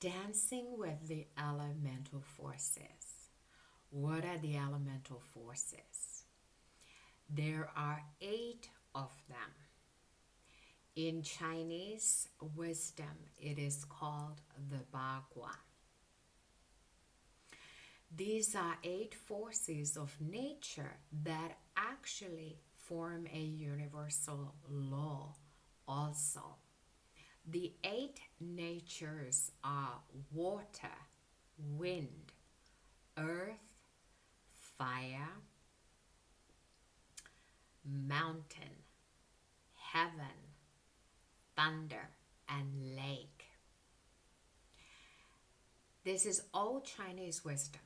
Dancing with the elemental forces. What are the elemental forces? There are 8 of them. In Chinese wisdom, it is called the Ba Gua. These are 8 forces of nature that actually form a universal law also. The 8 natures are water, wind, earth, fire, mountain, heaven, thunder, and lake. This is all Chinese wisdom.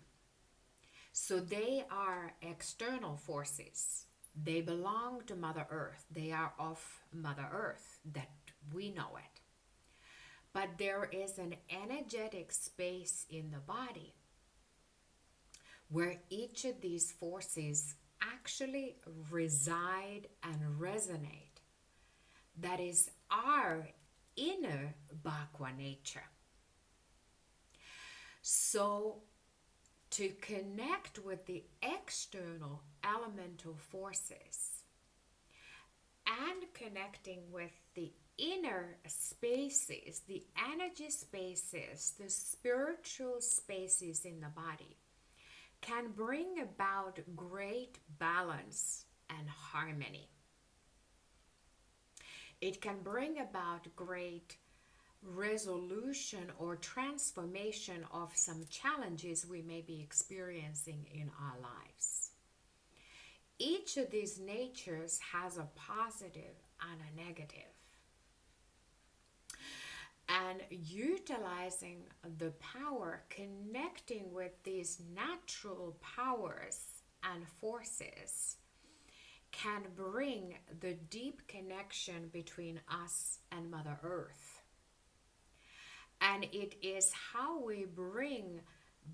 So they are external forces. They belong to Mother Earth. They are of Mother Earth that we know it. But there is an energetic space in the body where each of these forces actually reside and resonate. That is our inner Ba Gua nature. So to connect with the external elemental forces and connecting with the inner spaces, the energy spaces, the spiritual spaces in the body can bring about great balance and harmony. It can bring about great resolution or transformation of some challenges we may be experiencing in our lives. Each of these natures has a positive and a negative. And utilizing the power, connecting with these natural powers and forces can bring the deep connection between us and Mother Earth. And it is how we bring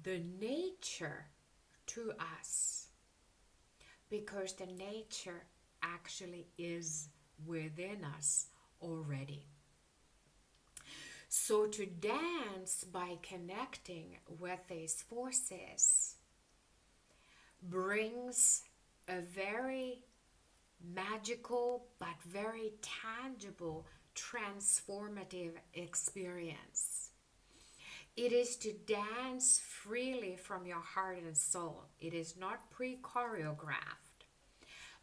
the nature to us, because the nature actually is within us already. So to dance by connecting with these forces brings a very magical but very tangible transformative experience. It is to dance freely from your heart and soul. It is not pre-choreographed,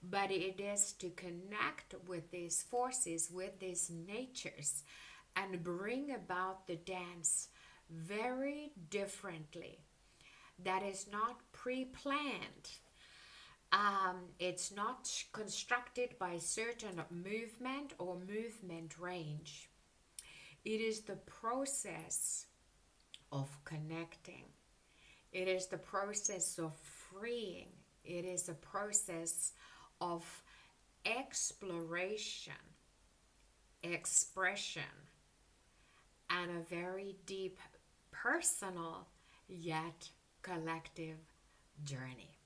but it is to connect with these forces, with these natures, and bring about the dance very differently. That is not pre-planned. It's not constructed by certain movement or movement range. It is the process of connecting. It is the process of freeing. It is a process of exploration, expression, and a very deep personal yet collective journey.